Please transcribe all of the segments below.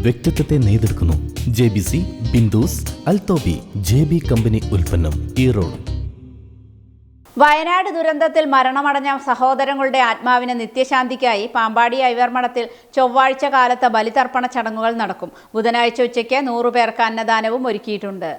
വ്യക്തിത്വത്തെ നെയ്തെടുക്കുന്നു. JBC, ബിന്ദുസ്, അൽത്തോബി, JB company ഉൽപ്പന്നം, ഈറോഡ്. വയനാട് ദുരന്തത്തിൽ മരണമടഞ്ഞ സഹോദരങ്ങളുടെ ആത്മാവിന് നിത്യശാന്തിക്കായി പാമ്പാടി ഐവർമഠത്തിൽ ചൊവ്വാഴ്ച കാലത്ത് ബലിതർപ്പണ ചടങ്ങുകൾ നടക്കും. ബുധനാഴ്ച ഉച്ചയ്ക്ക് 100 പേർക്ക് അന്നദാനവും ഒരുക്കിയിട്ടുണ്ട്.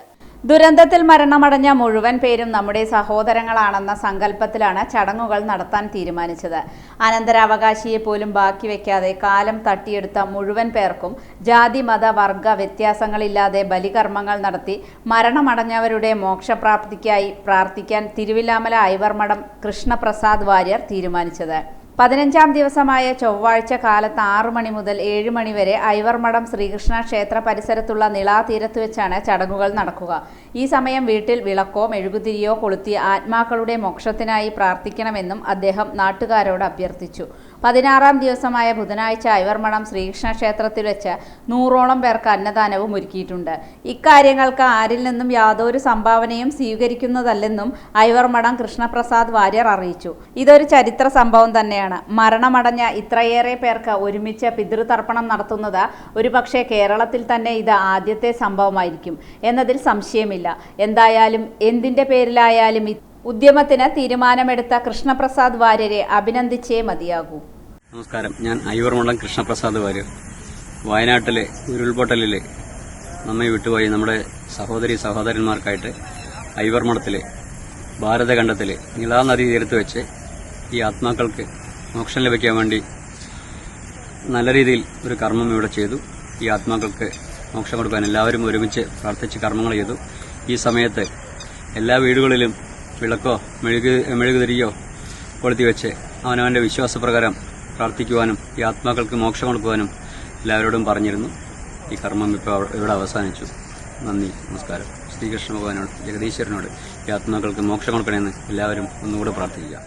ദുരന്തത്തിൽ മരണമടഞ്ഞ മുഴുവൻ പേരും നമ്മുടെ സഹോദരങ്ങളാണെന്ന സങ്കല്പത്തിലാണ് ചടങ്ങുകൾ നടത്താൻ തീരുമാനിച്ചത്. അനന്തരാവകാശിയെ പോലും ബാക്കി വയ്ക്കാതെ കാലം തട്ടിയെടുത്ത മുഴുവൻ പേർക്കും ജാതി മത വർഗ വ്യത്യാസങ്ങളില്ലാതെ ബലികർമ്മങ്ങൾ നടത്തി മരണമടഞ്ഞവരുടെ മോക്ഷപ്രാപ്തിക്കായി പ്രാർത്ഥിക്കാൻ തിരുവില്ലാമല ഐവർമഠം കൃഷ്ണപ്രസാദ് വാര്യർ തീരുമാനിച്ചത്. 15ാം ദിവസമായ ചൊവ്വാഴ്ച കാലത്ത് 6 മണി മുതൽ 7 മണി വരെ ഐവർമഠം ശ്രീകൃഷ്ണ ക്ഷേത്ര പരിസരത്തുള്ള നിളാതീരത്ത് വെച്ചാണ് ചടങ്ങുകൾ നടക്കുക. ഈ സമയം വീട്ടിൽ വിളക്കോ മെഴുകുതിരിയോ കൊളുത്തി ആത്മാക്കളുടെ മോക്ഷത്തിനായി പ്രാർത്ഥിക്കണമെന്നും അദ്ദേഹം നാട്ടുകാരോട് അഭ്യർത്ഥിച്ചു. 16ാം ദിവസമായ ബുധനാഴ്ച ഐവർമഠം ശ്രീകൃഷ്ണ ക്ഷേത്രത്തിൽ വെച്ച് 100ഓളം പേർക്ക് അന്നദാനവും ഒരുക്കിയിട്ടുണ്ട്. ഇക്കാര്യങ്ങൾക്ക് ആരിൽ നിന്നും യാതൊരു സംഭാവനയും സ്വീകരിക്കുന്നതല്ലെന്നും ഐവർമഠം കൃഷ്ണപ്രസാദ് വാര്യർ അറിയിച്ചു. ഇതൊരു ചരിത്ര സംഭവം തന്നെയാണ്. മരണമടഞ്ഞ ഇത്രയേറെ പേർക്ക് ഒരുമിച്ച് പിതൃതർപ്പണം നടത്തുന്നത് ഒരുപക്ഷെ കേരളത്തിൽ തന്നെ ഇത് ആദ്യത്തെ സംഭവമായിരിക്കും എന്നതിൽ സംശയമില്ല. എന്തായാലും എന്തിന്റെ പേരിലായാലും ഉദ്യമത്തിന് തീരുമാനമെടുത്ത കൃഷ്ണപ്രസാദ് വാര്യരെ അഭിനന്ദിച്ചേ മതിയാകൂ. നമസ്കാരം, ഞാൻ ഐവർമഠം കൃഷ്ണപ്രസാദ് വാര്യർ. വയനാട്ടിലെ ഉരുൾപൊട്ടലിൽ നമ്മെ വിട്ടുപോയി നമ്മുടെ സഹോദരന്മാർക്കായിട്ട് ഐവർമഠത്തിലെ ഭാരതഖണ്ഡത്തിലെ നിളാനദീ തീരത്ത് വെച്ച് ഈ ആത്മാക്കൾക്ക് മോക്ഷം ലഭിക്കാൻ വേണ്ടി നല്ല രീതിയിൽ ഒരു കർമ്മം ഇവിടെ ചെയ്തു. ഈ ആത്മാക്കൾക്ക് മോക്ഷം കൊടുക്കാൻ എല്ലാവരും ഒരുമിച്ച് പ്രാർത്ഥിച്ച് കർമ്മങ്ങൾ ചെയ്തു. ഈ സമയത്ത് എല്ലാ വീടുകളിലും വിളക്കോ മെഴുകുതിരിയോ കൊളുത്തി വെച്ച് അവനവന്റെ വിശ്വാസപ്രകാരം പ്രാർത്ഥിക്കുവാനും ഈ ആത്മാക്കൾക്ക് മോക്ഷം കൊടുക്കുവാനും എല്ലാവരോടും പറഞ്ഞിരുന്നു. ഈ കർമ്മം ഇപ്പോൾ ഇവിടെ അവസാനിച്ചു. നന്ദി, നമസ്കാരം. ശ്രീകൃഷ്ണ ഭഗവാനോട്, ജഗദീശ്വരനോട് ഈ ആത്മാക്കൾക്ക് മോക്ഷം കൊടുക്കണമെന്ന് എല്ലാവരും ഒന്നുകൂടെ പ്രാർത്ഥിക്കുക.